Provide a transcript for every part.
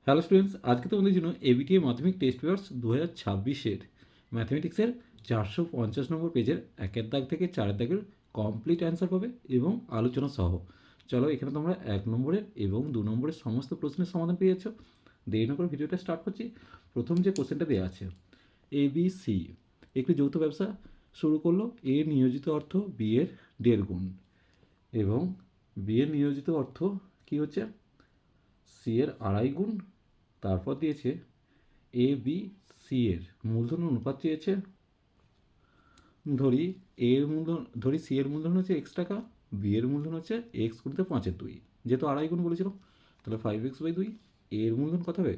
Hello students, আজকে তোমাদের জন্য এবিটিএ মাধ্যমিক টেস্ট পেপার্স 2026-এর ম্যাথমেটিক্সের 450 নম্বর পেজের একের দাগ থেকে চারের দাগের কমপ্লিট অ্যান্সার পাবে এবং আলোচনা সহ। চলো, এখানে তোমরা 1 নম্বরের এবং 2 নম্বরের সমস্ত প্রশ্নের সমাধান পেয়ে যাচ্ছ। দেরি না করে ভিডিওটা স্টার্ট করছি। প্রথম যে কোশ্চেনটা দেওয়া আছে, ABC একটি যৌথ ব্যবসা শুরু করলো। এ নিয়োজিত অর্থ বি এর 1.5 গুণ এবং বি এর নিয়োজিত অর্থ কি হচ্ছে সি এর 2.5 গুণ। তারপর দিয়েছে এ বি সি এর মূলধন অনুপাত চেয়েছে। ধরি সি এর মূলধন হচ্ছে x টাকা, বি এর মূলধন হচ্ছে x গুণিত 5/2, যেহেতু 2.5 গুণ বলেছিল তাহলে 5x/2। এর মূলধন কত হবে,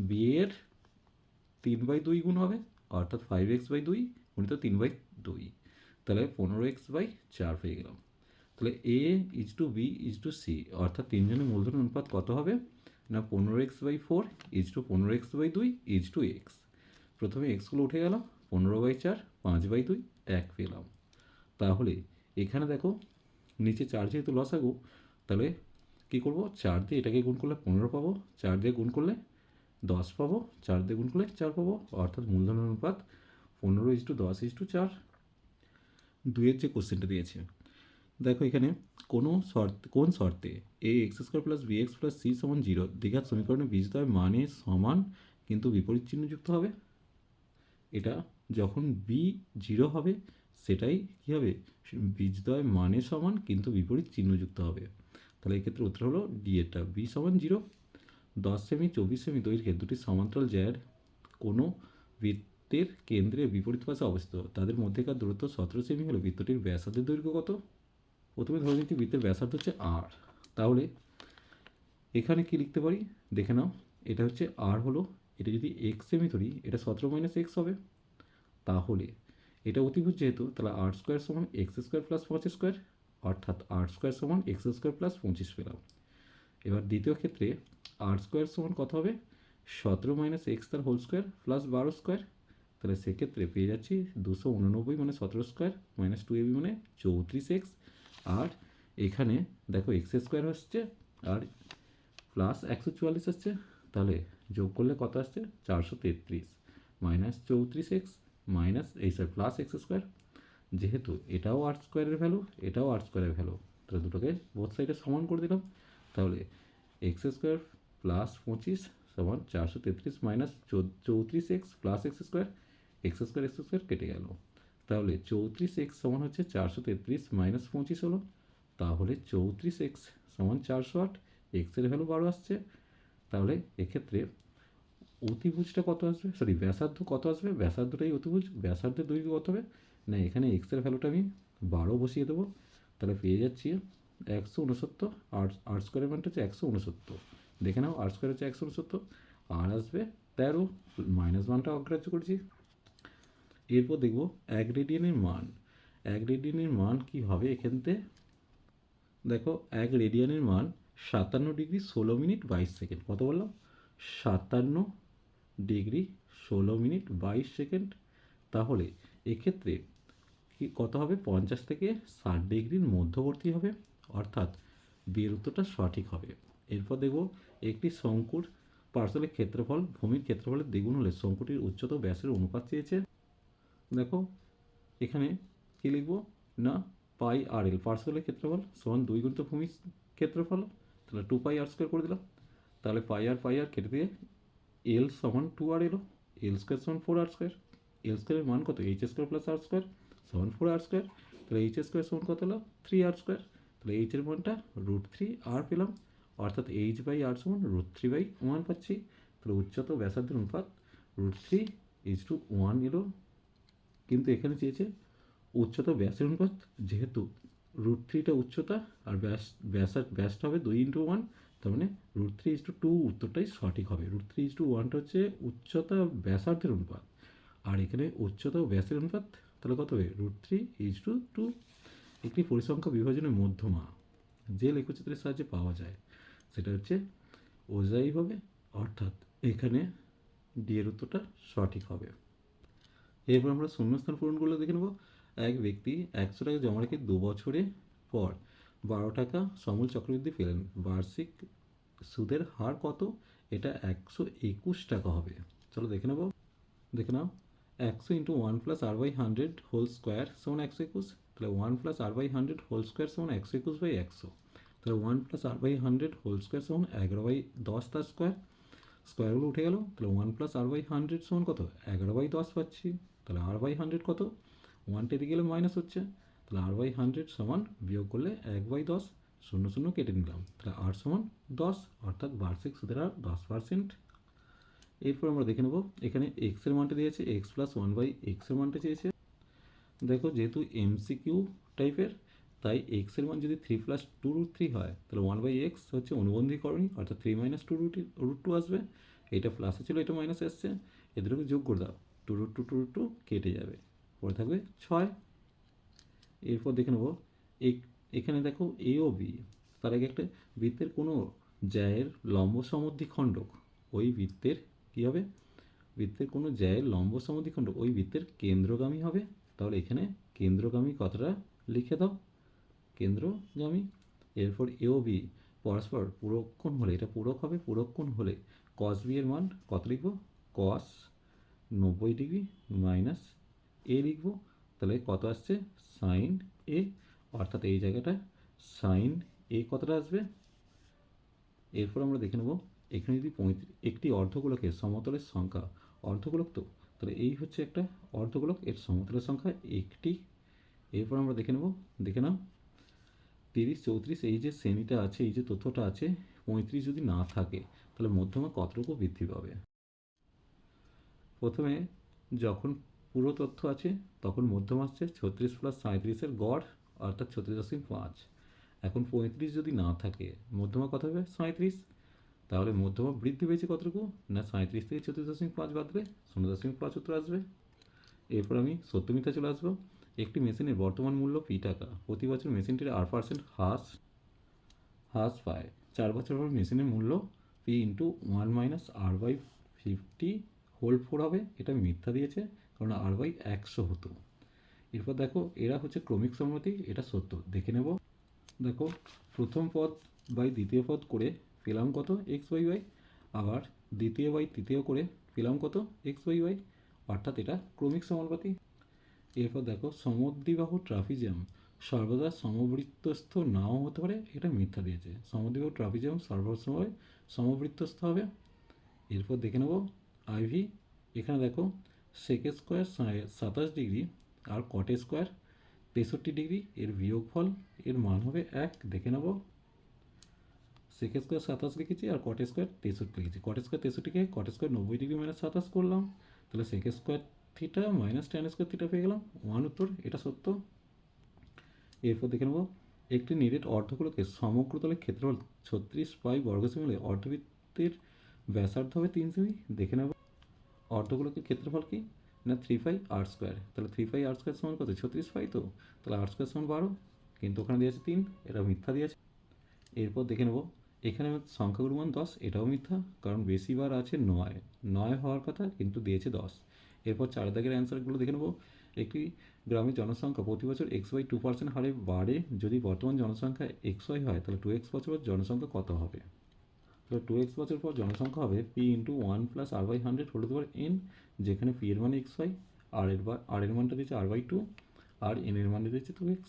বি এর 3/2 গুণ হবে, অর্থাৎ 5x/2 গুণিত 3/2, তাহলে 15x/4 পেয়ে গেলাম। তাহলে A is to B is to C, অর্থাৎ তিনজনের মূলধন অনুপাত কত হবে না 15x/4 is to 15x/2 is to X. প্রথমে এক্সগুলো উঠে গেল, 15/4, 5/2, 1 পেলাম। তাহলে এখানে দেখো নিচে 4 যেহেতু লসাগু, তাহলে কী করবো, 4 দিয়ে এটাকে গুণ করলে 15 পাবো, 4 দিয়ে গুণ করলে 10 পাবো, 4 দিয়ে গুণ করলে 4 পাবো, অর্থাৎ মূলধন অনুপাত 15:10:4। দুইয়ের যে কোশ্চেনটা দিয়েছে, দেখো এখানে কোন শর্তে A X square plus B X plus C সমান 0 দ্বিঘাত সমীকরণে বীজদ্বয় মানে সমান কিন্তু বিপরীত চিহ্নযুক্ত হবে। এটা যখন বি 0 হবে সেটাই কী হবে, বীজদ্বয় মানে সমান কিন্তু বিপরীত চিহ্নযুক্ত হবে। তাহলে এক্ষেত্রে উত্তর হলো ডি এটা, বি সমান 0। 10 সেমি 24 সেমি দৈর্ঘ্যের দুটি সমান্তরাল জ্যাড কোনো বৃত্তের কেন্দ্রের বিপরীত পাশে অবস্থিত, তাদের মধ্যেকার দূরত্ব 17 সেমি হলে বৃত্তটির ব্যাসার্ধের দৈর্ঘ্য কত? প্রথমে ধরে নিচ্ছি বৃত্তের ব্যাসার্ধ হচ্ছে আর। তাহলে এখানে কি লিখতে পারি দেখে নাও, এটা হচ্ছে আর হলো, এটা যদি এক্স সেমি ধরি এটা 17 - x হবে। তাহলে এটা অতিভুজ যেহেতু, তাহলে আর স্কোয়ার সমান এক্স স্কোয়ার প্লাস 5 স্কোয়ার, অর্থাৎ আর স্কোয়ার সমান এক্স স্কোয়ার প্লাস 25 পেলাম। এবার দ্বিতীয় ক্ষেত্রে আর স্কোয়ার সমান কত হবে, 17 - x তার হোল স্কোয়ার প্লাস 12 স্কোয়ার। তাহলে সেক্ষেত্রে পেয়ে যাচ্ছি 289 মানে 17 স্কোয়ার মাইনাস 2ab মানে 34x। আর এখানে দেখো এক্স স্কোয়ার হচ্ছে আর প্লাস 144 আসছে, তাহলে যোগ করলে কত আসছে 433 minus 34x minus plus x square. যেহেতু এটাও আর স্কোয়ারের ভ্যালু এটাও আর স্কোয়ারের ভ্যালু, তাহলে দুটোকে বোথ সাইডে সমান করে দিলাম। তাহলে এক্স স্কোয়ার প্লাস 25 সমান 433 minus 34x plus x square, x square কেটে গেল। তাহলে 34x সমান হচ্ছে 433 মাইনাস 25 হলো, তাহলে 34x সমান 408, এক্সের ভ্যালু 12 আসছে। তাহলে এক্ষেত্রে অতিভুজটা কত আসবে, ব্যাসার্ধ কত আসবে, ব্যাসার্ধটাই অতিভুজ, ব্যাসার্ধের দৈর্ঘ্য কত হবে না, এখানে এক্সের ভ্যালুটা আমি 12 বসিয়ে দেবো। তাহলে পেয়ে যাচ্ছি 169, আর স্কোয়ারের মানটা হচ্ছে 169। দেখে নাও আর স্কোয়ার হচ্ছে 169, আর আসবে 13, মাইনাস মানটা অগ্রাহ্য করছি। এরপর দেখব এক রেডিয়ানের মান। এক রেডিয়ানের মান কী হবে এখানতে, দেখো এক রেডিয়ানের মান 57°16' 22" কত বললাম, 57°16' 22". তাহলে এক্ষেত্রে কি কত হবে, 50 থেকে 60° মধ্যবর্তী হবে, অর্থাৎ বিয়ের উত্তরটা সঠিক হবে। এরপর দেখব একটি শঙ্কুর পার্শ্বলের ক্ষেত্রফল ভূমির ক্ষেত্রফলের দ্বিগুণ হলে শঙ্কুটির উচ্চতা ব্যাসের অনুপাত চেয়েছে। দেখো এখানে কি লিখব না, পাই আর এল পার্শ্বলের ক্ষেত্রফল সমান 2 গুণিত ভূমির ক্ষেত্রফল, তাহলে 2πr² করে দিলাম। তাহলে পাই আর কেটে দিয়ে এল সমান 2r এলো, এল স্কোয়ার সমান 4r²। এল স্কোয়ারের মান কত, এইচ স্কোয়ার প্লাস আর স্কোয়ার সমান 4r²। তাহলে এইচ স্কোয়ার সমান কত হলো 3r²। তাহলে এইচের মানটা √3r পেলাম, অর্থাৎ h/r সমান √3/1 পাচ্ছি। তাহলে উচ্চতা ব্যাসার্ধের অনুপাত √3:1 এলো। কিন্তু এখানে চেয়েছে উচ্চতা ব্যাসের অনুপাত, যেহেতু √3টা উচ্চতা আর ব্যাসটা হবে 2 × 1, তার মানে √3:2 উত্তরটাই সঠিক হবে। √3:1টা হচ্ছে উচ্চতা ব্যাসার্ধের অনুপাত, আর এখানে উচ্চতা ও ব্যাসের অনুপাত, তাহলে কত হবে √3:2। একটি পরিসংখ্যা বিভাজনের মধ্যমা যে লেখচিত্রের সাহায্যে পাওয়া যায় সেটা হচ্ছে ওজাই হবে, অর্থাৎ এখানে ডি এর উত্তরটা সঠিক হবে। এরপর আমরা শূন্যস্থান পূরণগুলো দেখে নেব। এক ব্যক্তি 100 টাকা জমা রেখে 2 বছরে পর 12 টাকা সমূল চক্রবৃদ্ধি পেলেন, বার্ষিক সুদের হার কত এটা 121 টাকা হবে। চলো দেখে নেবো। দেখে নাও, 100 ইন্টু 1+r/100 হোল স্কোয়ার সমান 121। তাহলে 1+r/100 হোল স্কোয়ার সমান 121/100। তাহলে 1+r/100 হোল স্কোয়ার সমান 11/10 তার স্কোয়ার। স্কোয়ারগুলো উঠে গেল, তাহলে 1+r/100 সমান কত? 11/10 পাচ্ছি। তাহলে r/100 কত? 1 টেনে গেলে মাইনাস হচ্ছে, তাহলে r/100 সমান বিয়োগ করলে 1/10, 0 0 কেটে নিলাম, তাহলে r সমান 10, অর্থাৎ বার্ষিক সুদের হার 10%। এরপর আমরা দেখে নেব, এখানে x এর মানটা দিয়েছে x+1/x এর মানটা চেয়েছে। দেখো যেহেতু এমসিকিউ টাইপের, তাই x এর মান যদি 3+2√3 হয়, তাহলে 1/x হচ্ছে অনুবন্ধীকরণী, অর্থাৎ 3 - 2√2 আসবে। এটা প্লাসে ছিল, এটা মাইনাসে আসছে, এদেরকে যোগ করে দাও, 2√2 কেটে যাবে, পরে থাকবে 6। এরপর দেখে নেবো, এখানে দেখো এ ও বি, তার আগে একটা বৃত্তের কোনো জ্যায়ের লম্ব সমদ্বিখণ্ডক ওই বৃত্তের কী হবে? বৃত্তের কোনো জ্যায়ের লম্ব সমদ্বিখণ্ডক ওই বৃত্তের কেন্দ্রগামী হবে। তাহলে এখানে কেন্দ্রগামী কথাটা লিখে দাও, কেন্দ্রগামী। এরপর এ ও বি পরস্পর পূরককোণ হলে, এটা পূরক হবে, পূরককোণ হলে cos বি এর মান কত লিখব? cos 90° মাইনাস এ লিখব। তাহলে কত আসছে? সাইন এ, অর্থাৎ এই জায়গাটা সাইন এ কতটা আসবে। এরপর আমরা দেখে নেব, এখানে যদি একটি অর্ধগোলকের সমতলের সংখ্যা, অর্ধগোলক তো, তাহলে এই হচ্ছে একটা অর্ধগোলক, এর সমতলের সংখ্যা একটি। এরপর আমরা দেখে নেব, দেখে নাও 30 34, এই যে শ্রেণীটা আছে, এই যে তথ্যটা আছে, 35 যদি না থাকে তাহলে মধ্যমা কতটুকু বৃদ্ধি পাবে। প্রথমে যখন পুরো তথ্য আছে তখন মধ্যমা আসছে 36 + 37-এর গড়, অর্থাৎ 36.5। এখন 35 যদি না থাকে, মধ্যমা কত হবে? 37। তাহলে মধ্যমা বৃদ্ধি পেয়েছে কতটুকু? না 37 থেকে 36.5 বাদ দিলে 0.75 আসবে। এরপর আমি সত্য মিথ্যা চলে আসবো। একটি মেশিনের বর্তমান মূল্য পি টাকা, প্রতি বছর মেশিনটির r% হ্রাস পায়। 4 বছর পর মেশিনের মূল্য পি ইন্টু 1 - r/50 হোল 4 হবে। এটা মিথ্যা দিয়েছে, কারণ r/100 হতো। এরপর দেখো, এরা হচ্ছে ক্রমিক সংহতি, এটা সত্য। দেখে নেব, দেখো প্রথম পদ বাই দ্বিতীয় পদ করে পেলাম কত? x/y, আবার দ্বিতীয় বাই তৃতীয় করে পেলাম কত? x/y, অর্থাৎ এটা ক্রমিক সমানুপাতি। এরপর দেখো, সমদ্বিবাহু ট্রাপিজিয়াম সর্বদা সমবৃত্তস্থ নাও হতে পারে, এটা মিথ্যা দিয়েছে। সমদ্বিবাহু ট্রাপিজিয়াম সর্বসময় সমবৃত্তস্থ হবে। এরপর দেখে নেব আইভি, এখানে দেখো সেক স্কোয়ার 27 ডিগ্রি আর কট স্কোয়ার 63 ডিগ্রি, এর বিয়োগফল, এর মান হবে 1। দেখে নেব, সেক স্কোয়ার 27 লিখেছি আর কট স্কোয়ার 63 লিখেছি। কট স্কোয়ার 63কে কট স্কোয়ার 90° - 27 করলাম, তাহলে sec square theta minus tan square theta পেয়ে গেলাম 1 উত্তর, এটা সত্য। এরপর দেখে নেব, একটি নিরেট অর্ধগোলকের সমগ্রতলের ক্ষেত্রফল 36 পাই বর্গ সেমি হলে অর্ধবৃত্তের ব্যাসার্ধ হবে 3 সেমি। দেখে নেব, অর্ধগোলকের ক্ষেত্রফল কি? না 3πr²। তাহলে 3πr² সমান কত? 36 পাই তো, তাহলে r² সমান 12, কিন্তু ওখানে দিয়েছে 3, এটা মিথ্যা দিয়েছে। এরপর দেখে নেব, এখানে সংখ্যাগুলোর মান 10, এটাও মিথ্যা, কারণ বেশি বার আছে 9 হওয়ার কথা, কিন্তু দিয়েছে 10। এরপর 4 দাগের অ্যান্সারগুলো দেখে নেব। একটি গ্রামের জনসংখ্যা প্রতি বছর x/2% হারে বাড়ে, যদি বর্তমান জনসংখ্যা xy হয়, তাহলে 2x বছর পর জনসংখ্যা কত হবে? তাহলে 2x বছর পর জনসংখ্যা হবে p into 1 + r/100 whole to the power n, যেখানে p এর মান xy, r এর মানটা দিয়েছে r/2, আর n এর মান দিয়েছে 2x।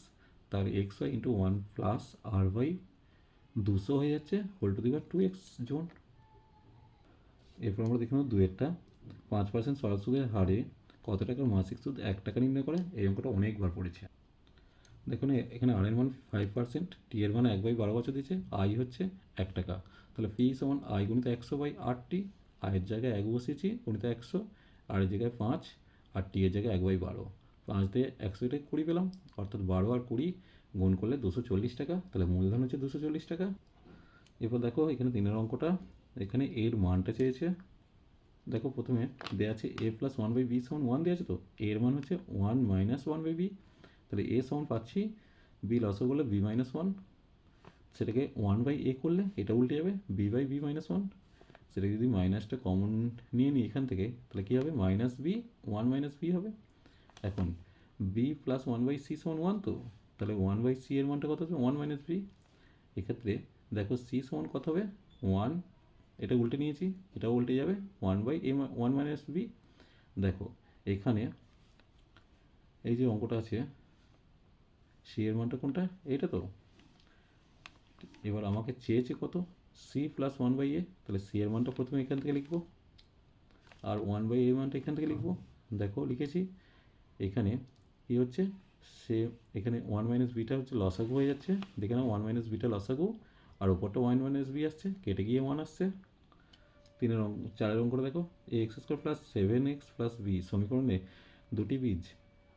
তাহলে xy ইন্টু 1 + r/200 হয়ে যাচ্ছে whole to the power 2x জন। এরপর আমরা দেখে নেব 2-এরটা, 5% সরল সুদের হারে কত টাকার মাসিক সুদ 1 টাকা নির্ণয় করে। এই অঙ্কটা অনেকবার পড়েছে। দেখুন এখানে আর এর মান 5%, টি এর মান 1/12 বছর দিয়েছে, আই হচ্ছে 1 টাকা। তাহলে পি সমান আই গুণিত 100/8টি, আয়ের জায়গায় 1 বসিয়েছি গুণিত 100, আর এর জায়গায় 5, আর টি এর জায়গায় 1/12। 5 দিয়ে 100 20 পেলাম, অর্থাৎ 12 আর 20 গুণ করলে 240 টাকা। তাহলে মূলধন হচ্ছে 240 টাকা। এরপর দেখো এখানে 3-এর অঙ্কটা, এখানে এর মানটা চেয়েছে। দেখো প্রথমে দেওয়া আছে a + 1/b সমান 1 দেওয়া আছে, তো এর মান হচ্ছে 1 - 1/b। তাহলে a সমান পাচ্ছি, b লসও করলে b - 1, সেটাকে 1/a করলে এটা উল্টে যাবে, b/b - 1। সেটাকে যদি মাইনাসটা কমন নিয়ে নিই এখান থেকে, তাহলে কী হবে? -b, 1 - b হবে। এখন b + 1/c সমান 1, তো তাহলে 1/c এর মানটা কত হবে? 1 - b। এক্ষেত্রে দেখো c সমান কত হবে? 1 এটা উল্টে নিয়েছি, এটাও উল্টে যাবে, 1/a 1 - b। দেখো এখানে এই যে অঙ্কটা আছে, সি এর মানটা কোনটা, এইটা তো। এবার আমাকে চেয়েছে কত, সি প্লাস 1/a, তাহলে সি এর মানটা প্রথমে এখান থেকে লিখবো, আর 1/a মানটা এখান থেকে লিখবো। দেখো লিখেছি। এখানে কি হচ্ছে, সে এখানে 1 - বিটা হচ্ছে লসাগু হয়ে যাচ্ছে, দেখে নাও 1 - বিটা লসাগু, আর ওপরটা 1 - বি আসছে, কেটে গিয়ে 1 আসছে। 4 অঙ্ক করে দেখো, a² plus 7x plus B সমীকরণে দুটি বীজ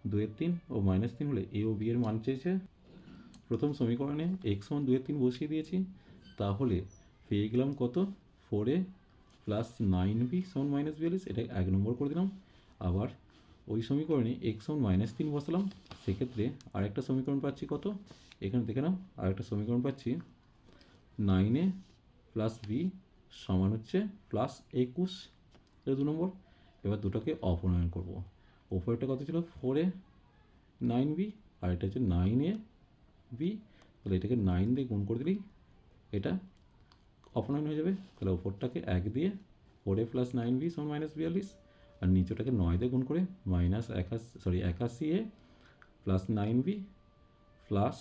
2/3 ও -3 হলে এ ও বি এর মান চেয়েছে। প্রথম সমীকরণে x সমান 2/3 বসিয়ে দিয়েছি, তাহলে পেয়ে গেলাম কত, 4a প্লাস 9b সমান -42, এটা 1 নম্বর করে দিলাম। আবার ওই সমীকরণে x সমান -3 বসালাম, সেক্ষেত্রে আরেকটা সমীকরণ পাচ্ছি কত, এখানে দেখে নাও, আরেকটা সমীকরণ পাচ্ছি 9a প্লাস বি সমান হচ্ছে প্লাস 21, এটা 2 নম্বর। এবার দুটোকে অপনয়ন করবো। ওপরটা কত ছিল, 4a 9b, আর এটা হচ্ছে 9a বি, তাহলে এটাকে 9 দিয়ে গুণ করে দিলেই এটা অপনয়ন হয়ে যাবে। তাহলে ওপরটাকে 1 দিয়ে 4a প্লাস 9b সমান -42, আর নিচেটাকে 9 দিয়ে গুণ করে -81a প্লাস 9b প্লাস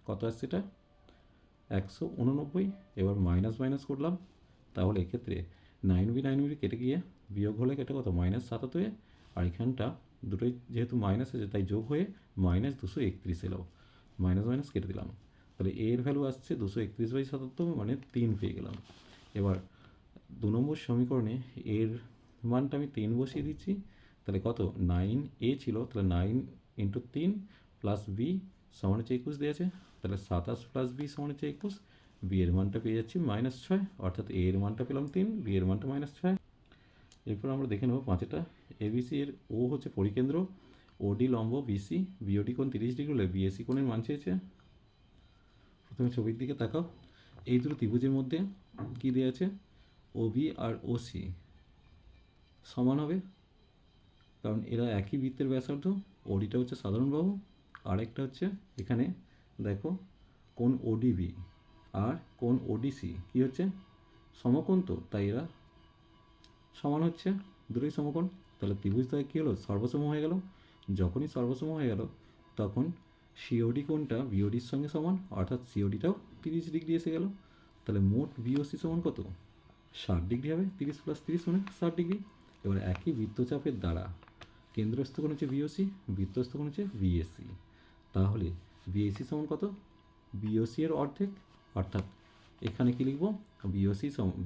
কত আসছে, এটা 189। এবার মাইনাস মাইনাস করলাম, তাহলে এক্ষেত্রে 9b কেটে গিয়ে বিয়োগ হলে কেটে কত, -77, আর এখানটা দুটোই যেহেতু মাইনাস আছে তাই যোগ হয়ে -231 এলো, মাইনাস মাইনাস কেটে দিলাম। তাহলে এর ভ্যালু আসছে 231/77, মানে 3 পেয়ে গেলাম। এবার 2 নম্বর সমীকরণে এর মানটা আমি 3 বসিয়ে দিচ্ছি, তাহলে কত, 9a ছিল, তাহলে 9 × 3 প্লাস b সমান হচ্ছে 21 দিয়েছে, তাহলে 27 প্লাস b সমান হচ্ছে 21। বি এর মানটা পেয়ে যাচ্ছি -6, অর্থাৎ এ এর মানটা পেলাম 3, বি এর মানটা -6। এরপর আমরা দেখে নেব পাঁচেটা। এবিসি এর ও হচ্ছে পরিকেন্দ্র, ওডি লম্ব বিসি, বিওডি কোণ 30 ডিগ্রি হলে বিএসি কোণের মান চেয়েছে। প্রথমে ছবির দিকে তাকাও, এই দুটো ত্রিভুজের মধ্যে কি দেওয়া আছে, ওবি আর ওসি সমান হবে, কারণ এরা একই বৃত্তের ব্যাসার্ধ। ওডিটা হচ্ছে সাধারণ বাহু, আরেকটা হচ্ছে এখানে দেখো কোণ ওডিবি আর কোণ ওডিসি কি হচ্ছে, সমকোণ, তো তাই এরা সমান হচ্ছে, দুটোই সমকোণ। তাহলে ত্রিভুজদ্বয় কী হলো, সর্বসম হয়ে গেল। যখনই সর্বসম হয়ে গেল তখন সিওডি কোণটা বিওডির সঙ্গে সমান, অর্থাৎ সিওডিটাও 30 ডিগ্রি এসে গেল। তাহলে মোট বিওসি সমান কত, 60 ডিগ্রি হবে, 30 + 30 মানে 60 ডিগ্রি। এবার একই বৃত্তচাপের দ্বারা কেন্দ্রস্থ কোণ হচ্ছে বিওসি, বৃত্তস্থ কোণ হচ্ছে বিএসি। তাহলে বিএসি সমান কত, বিওসি এর অর্ধেক, অর্থাৎ এখানে কি লিখবো,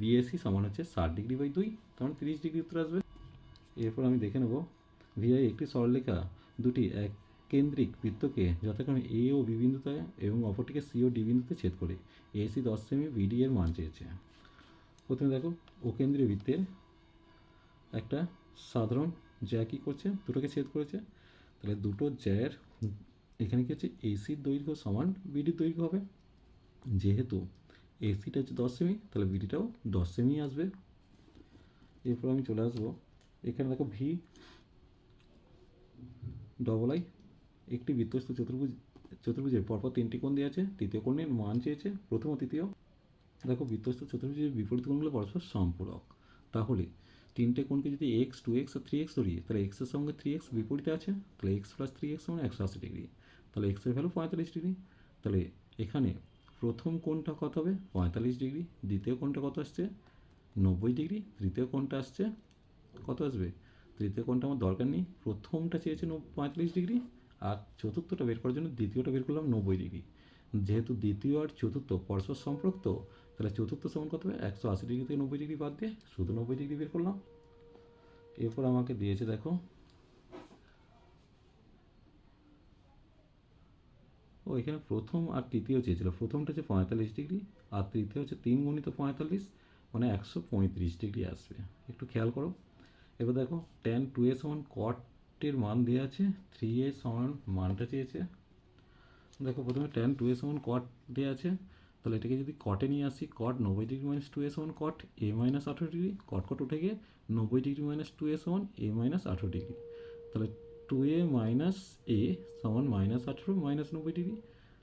বিএসি সমান হচ্ছে 60°/2, তখন 30 ডিগ্রি উত্তর আসবে। এরপর আমি দেখে নেব, ভিআই একটি সরলরেখা দুটি এক কেন্দ্রিক বৃত্তকে যথাক্রমে এ ও বি বিন্দুতে এবং অপরটিকে সি ও ডি বিন্দুতে ছেদ করে এসি 10 সেমি, বিডি এর মান চেয়েছে। প্রথমে দেখো, ও কেন্দ্রীয় বৃত্তের একটা সাধারণ জ্যা কী করছে, দুটোকে ছেদ করেছে, তাহলে দুটো জ্যায়ের এখানে কি হচ্ছে, এসির দৈর্ঘ্য সমান বিডির দৈর্ঘ্য হবে। যেহেতু এসিটা হচ্ছে 10 সেমি, তাহলে বিডিটাও 10 সেমি আসবে। এরপর আমি চলে আসবো, এখানে দেখো VII একটি বৃত্তস্থ চতুর্ভুজের পরপর 3টি কোণ দেওয়া আছে, তৃতীয় কোণের মান চেয়েছে, প্রথম ও তৃতীয়। দেখো বৃত্তস্থ চতুর্ভুজের বিপরীত কোণগুলো পরস্পর সম্পূরক, তাহলে 3টে কোণকে যদি x 2x আর 3x ধরি, তাহলে x এর সঙ্গে 3x বিপরীতে আছে, তাহলে x + 3x সমান 180 ডিগ্রি, তাহলে x এর ভ্যালু 45 ডিগ্রি। তাহলে এখানে প্রথম কোণটা কত হবে, 45 ডিগ্রি, দ্বিতীয় কোণটা কত আসছে, 90 ডিগ্রি, তৃতীয় কোণটা আসছে কত আসবে, তৃতীয় কোণটা আমার দরকার নেই, প্রথমটা চেয়েছে 45 ডিগ্রি, আর চতুর্থটা বের করার জন্য দ্বিতীয়টা বের করলাম 90 ডিগ্রি। যেহেতু দ্বিতীয় আর চতুর্থ পরস্পর সম্পর্ক, তাহলে চতুর্থ সমান কত হবে, 180 ডিগ্রি থেকে 90 ডিগ্রি বাদ দিয়ে শুধু 90 ডিগ্রি বের করলাম। এরপর আমাকে দিয়েছে দেখো, ও এখানে প্রথম আর তৃতীয় চেয়েছিল, প্রথমটা হচ্ছে 45 ডিগ্রি আর তৃতীয় হচ্ছে 3 × 45, মানে 135 ডিগ্রি আসবে, একটু খেয়াল করো। এবার দেখো tan 2a সমান কটের মান দেওয়া আছে, 3a সমান মানটা চেয়েছে। দেখো প্রথমে tan 2a সমান কট দেওয়া আছে, তাহলে এটাকে যদি কটে নিয়ে আসি, কট 90 ডিগ্রি - 2a সমান কট a - 18 ডিগ্রি, কট কট উঠে গিয়ে 90 ডিগ্রি - 2a সমান a - 18 ডিগ্রি, তাহলে 2a - a সমান -18 - 90 ডিগ্রি,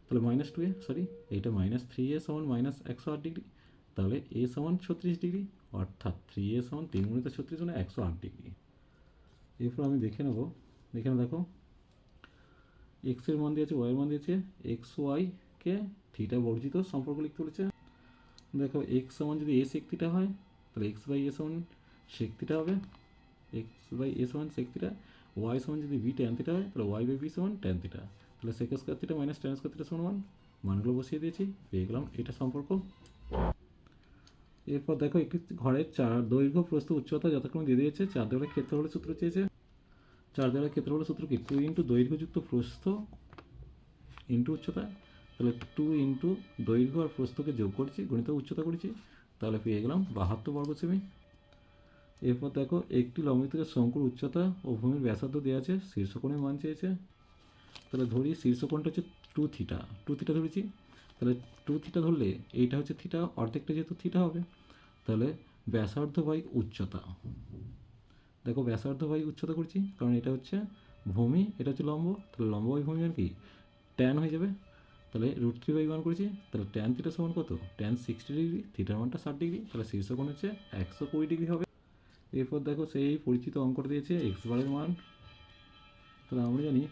তাহলে -2a, সরি এইটা -3a সমান -108 ডিগ্রি, তাহলে a সমান 36 ডিগ্রি, অর্থাৎ 3a সমান 3 গুণিত 36 মানে 108 ডিগ্রি। এরপর আমি দেখে নেব, এখানে দেখো এক্সের মান দিয়েছে, ওয়াইয়ের মান দিয়েছে, এক্স ওয়াইকে থিটা বর্জিত সম্পর্ক লিখতে বলেছে। দেখো এক্স সমান যদি এ সেক থিটা হয় তাহলে এক্স বাই এ সমান সেক থিটা হবে, এক্স বাই এ সমান সেক থিটা। ওয়াই সমান যদি বি ট্যান থিটা হয় তাহলে ওয়াই বাই বি সমান ট্যান থিটা, তাহলে sec square theta minus tan square theta সমান 1, মানগুলো বসিয়ে দিয়েছি, পেয়ে গেলাম এটা সম্পর্ক। এরপর দেখো একটি ঘরের দৈর্ঘ্য প্রস্থ উচ্চতা যথাক্রমে দিয়ে দিয়েছে, 4 দেওয়ালের ক্ষেত্রফলের সূত্র চেয়েছে। 4 দেওয়ালের ক্ষেত্রফলের সূত্র কি 2 ইন্টু দৈর্ঘ্যযুক্ত প্রস্থ ইন্টু উচ্চতা, তাহলে 2 ইন্টু দৈর্ঘ্য আর প্রস্থকে যোগ করছি, গণিত উচ্চতা করেছি, তাহলে পেয়ে গেলাম 72 বর্গ সেমি। এরপর দেখো একটি লম্বিত শঙ্কুর উচ্চতা ও ভূমির ব্যাসার্ধ দেওয়া আছে, শীর্ষকোণের মান চেয়েছে। তাহলে ধরি শীর্ষকোণটা হচ্ছে 2 থিটা, 2 থিটা ধরেছি, তাহলে 2 থিটা ধরলে এইটা হচ্ছে থিটা, অর্ধেকটা যেহেতু থিটা হবে, তাহলে ব্যাসার্ধ বাই উচ্চতা, দেখো ব্যাসার্ধ বাই উচ্চতা করছি কারণ এটা হচ্ছে ভূমি, এটা হচ্ছে লম্ব, তাহলে লম্ব বাই ভূমি মানে কি ট্যান হয়ে যাবে, তাহলে √3/1 করেছি, তাহলে ট্যান থিটা সমান কত, ট্যান 60 ডিগ্রি, থিটার মানটা 60 ডিগ্রি, তাহলে শীর্ষকোণ হচ্ছে 120 ডিগ্রি হবে। এরপর দেখো সেই পরিচিত অঙ্কটা দিয়েছে এক্স বারের মান, তাহলে আমরা জানি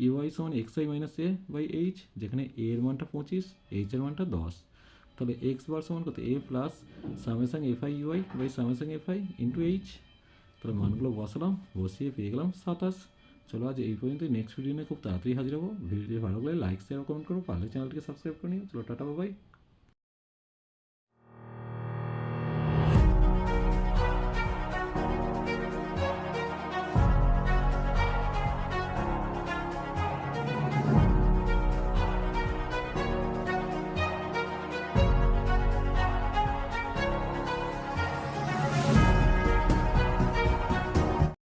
ইউআই সমান x i minus a by h, যেখানে এ এর মানটা 25, এইচ এর মানটা 10, তাহলে এক্স বার সমান কত A plus summation F I U I by summation F I into H, তাহলে মানগুলো বসালাম, বসিয়ে পেয়ে গেলাম 27। চলো আজ এই পর্যন্তই, নেক্সট ভিডিও নিয়ে খুব তাড়াতাড়ি হাজির হবো। ভিডিওটি ভালো লাগলে লাইক শেয়ার কমেন্ট করো, পারলে চ্যানেলটিকে সাবস্ক্রাইব করে নিও। চলো টাটা বাই।